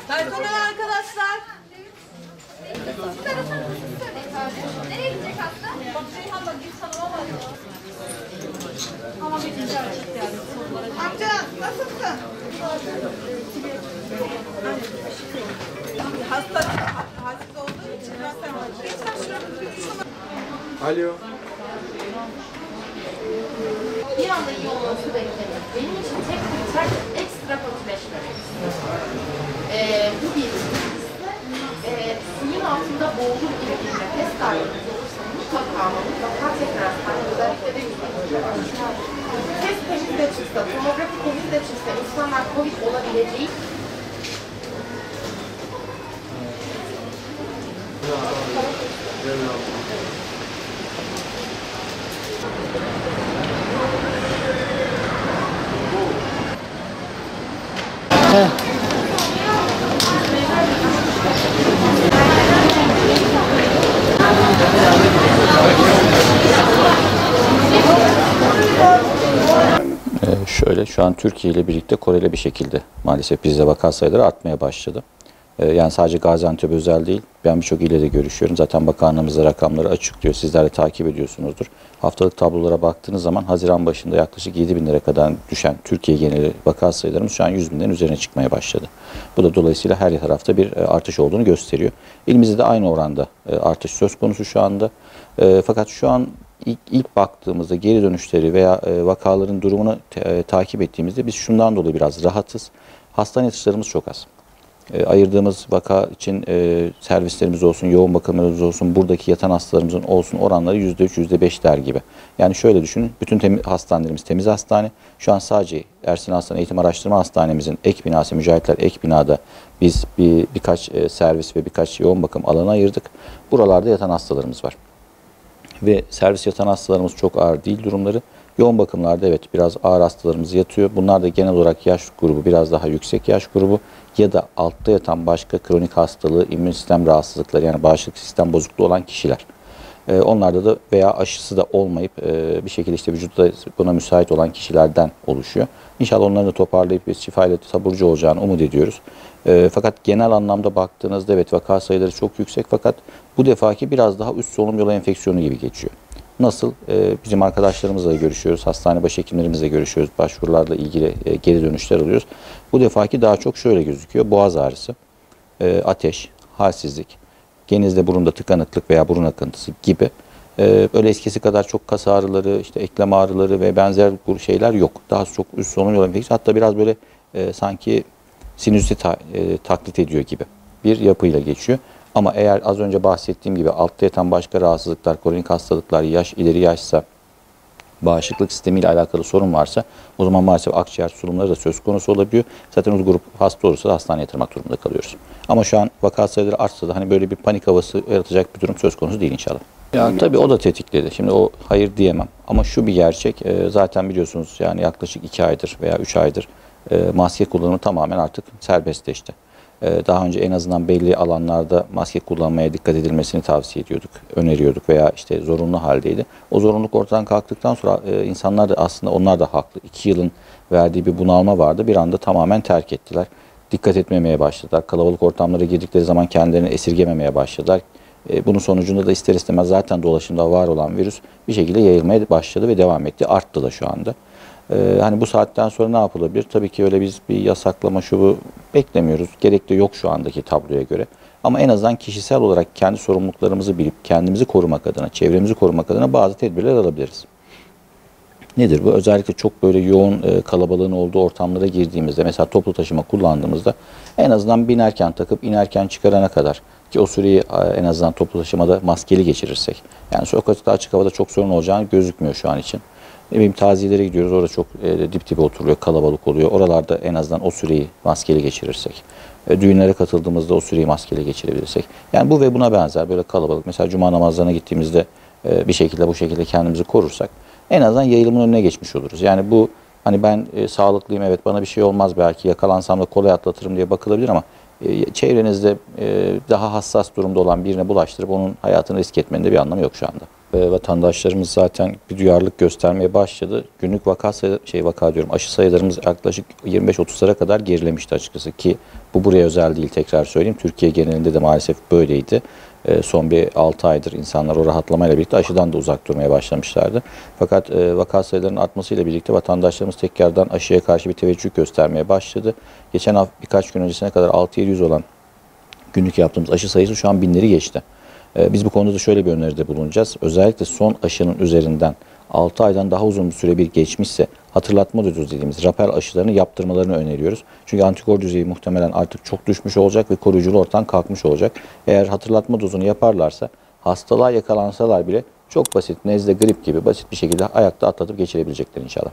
Personel arkadaşlar. Nereye gidecek hasta? Bak Reyhan da bir tanıma var. Ama bitince açık yani sorulara. Amca nasılsın? Hasta olduğu için zaten var. Geçen şurada Alo. Bir anda iyi olması beklenir. Benim için tek kriter ekstra kötüleşmemek. Bu bir. Suyun altında boğulur gibi bir nefes kaybınız olursa mutlaka tekrar hastaneye, özellikle de test temiz de çıksa, tomografi temiz de çıksa, insanlar COVID olabileceği Şöyle, şu an Türkiye ile birlikte Kore'yle bir şekilde maalesef bizde vaka sayıları artmaya başladı. Yani sadece Gaziantep özel değil, ben birçok ile de görüşüyorum. Zaten bakanlığımız da rakamları açıklıyor, sizler de takip ediyorsunuzdur. Haftalık tablolara baktığınız zaman Haziran başında yaklaşık 7.000'lere kadar düşen Türkiye geneli vaka sayılarımız şu an 100.000'lerin üzerine çıkmaya başladı. Bu da dolayısıyla her tarafta bir artış olduğunu gösteriyor. İlimizde de aynı oranda artış söz konusu şu anda. Fakat şu an ilk baktığımızda geri dönüşleri veya vakaların durumunu takip ettiğimizde biz şundan dolayı biraz rahatız. Hastane yatışlarımız çok az. Ayırdığımız vaka için servislerimiz olsun, yoğun bakımlarımız olsun, buradaki yatan hastalarımızın olsun oranları %3, %5'ler gibi. Yani şöyle düşünün, bütün hastanelerimiz temiz hastane. Şu an sadece Ersin Aslan Eğitim Araştırma Hastanemizin ek binası, Mücahitler ek binada biz birkaç servis ve birkaç yoğun bakım alanı ayırdık. Buralarda yatan hastalarımız var. Ve servis yatan hastalarımız çok ağır değil durumları. Yoğun bakımlarda evet biraz ağır hastalarımız yatıyor. Bunlar da genel olarak yaş grubu biraz daha yüksek yaş grubu ya da altta yatan başka kronik hastalığı, immün sistem rahatsızlıkları yani bağışıklık sistem bozukluğu olan kişiler. Onlarda da veya aşısı da olmayıp bir şekilde işte vücutta buna müsait olan kişilerden oluşuyor. İnşallah onları da toparlayıp biz şifayla taburcu olacağını umut ediyoruz. Fakat genel anlamda baktığınızda evet vaka sayıları çok yüksek fakat bu defaki biraz daha üst solunum yolu enfeksiyonu gibi geçiyor. Nasıl? Bizim arkadaşlarımızla görüşüyoruz, hastane başhekimlerimizle görüşüyoruz, başvurularla ilgili geri dönüşler alıyoruz. Bu defaki daha çok şöyle gözüküyor. Boğaz ağrısı, ateş, halsizlik, genizde burunda tıkanıklık veya burun akıntısı gibi. Öyle eskisi kadar çok kas ağrıları, işte eklem ağrıları ve benzer şeyler yok. Daha çok üst solunum yolu enfeksiyonu hatta biraz böyle sanki sinüzit taklit ediyor gibi bir yapıyla geçiyor. Ama eğer az önce bahsettiğim gibi altta yatan başka rahatsızlıklar, kronik hastalıklar, ileri yaşsa, bağışıklık sistemiyle alakalı sorun varsa o zaman maalesef akciğer sorunları da söz konusu olabiliyor. Zaten o grup hasta olursa da hastaneye yatırmak durumunda kalıyoruz. Ama şu an vaka sayıları artsa da hani böyle bir panik havası yaratacak bir durum söz konusu değil inşallah. Ya tabii o da tetikledi. Şimdi o hayır diyemem. Ama şu bir gerçek. Zaten biliyorsunuz yani yaklaşık 2 aydır veya 3 aydır maske kullanımı tamamen artık serbestleşti. Daha önce en azından belli alanlarda maske kullanmaya dikkat edilmesini tavsiye ediyorduk, öneriyorduk veya işte zorunlu haldeydi. O zorunluluk ortadan kalktıktan sonra insanlar da aslında onlar da haklı. 2 yılın verdiği bir bunalma vardı. Bir anda tamamen terk ettiler. Dikkat etmemeye başladılar. Kalabalık ortamlara girdikleri zaman kendilerini esirgememeye başladılar. Bunun sonucunda da ister istemez zaten dolaşımda var olan virüs bir şekilde yayılmaya başladı ve devam etti. Arttı da şu anda. Hani bu saatten sonra ne yapılabilir? Tabii ki öyle biz bir yasaklama bu beklemiyoruz. Gerek de yok şu andaki tabloya göre. Ama en azından kişisel olarak kendi sorumluluklarımızı bilip kendimizi korumak adına, çevremizi korumak adına bazı tedbirler alabiliriz. Nedir bu? Özellikle çok böyle yoğun kalabalığın olduğu ortamlara girdiğimizde mesela toplu taşıma kullandığımızda en azından binerken takıp inerken çıkarana kadar ki o süreyi en azından toplu taşımada maskeli geçirirsek. Yani sokakta açık havada çok sorun olacağını gözükmüyor şu an için. Ne bileyim taziyelere gidiyoruz orada çok dip dibe oturuyor, kalabalık oluyor. Oralarda en azından o süreyi maskeli geçirirsek. Düğünlere katıldığımızda o süreyi maskeli geçirebilirsek. Yani bu ve buna benzer böyle kalabalık. Mesela cuma namazlarına gittiğimizde bir şekilde bu şekilde kendimizi korursak en azından yayılımın önüne geçmiş oluruz. Yani bu hani ben sağlıklıyım evet bana bir şey olmaz belki yakalansam da kolay atlatırım diye bakılabilir ama çevrenizde daha hassas durumda olan birine bulaştırıp onun hayatını risk etmenin de bir anlamı yok şu anda. vatandaşlarımız zaten bir duyarlılık göstermeye başladı. Günlük aşı sayılarımız yaklaşık 25-30'lara kadar gerilemişti açıkçası ki bu buraya özel değil, tekrar söyleyeyim. Türkiye genelinde de maalesef böyleydi. Son bir 6 aydır insanlar o rahatlamayla birlikte aşıdan da uzak durmaya başlamışlardı. Fakat vaka sayılarının artmasıyla birlikte vatandaşlarımız tekrardan aşıya karşı bir teveccüh göstermeye başladı. Geçen birkaç gün öncesine kadar 600-700 olan günlük yaptığımız aşı sayısı şu an binleri geçti. Biz bu konuda da şöyle bir öneride bulunacağız. Özellikle son aşının üzerinden 6 aydan daha uzun bir süre bir geçmişse hatırlatma dozu dediğimiz rapel aşılarını yaptırmalarını öneriyoruz. Çünkü antikor düzeyi muhtemelen artık çok düşmüş olacak ve koruyuculuğu ortadan kalkmış olacak. Eğer hatırlatma dozunu yaparlarsa hastalığa yakalansalar bile çok basit nezle, grip gibi basit bir şekilde ayakta atlatıp geçirebilecekler inşallah.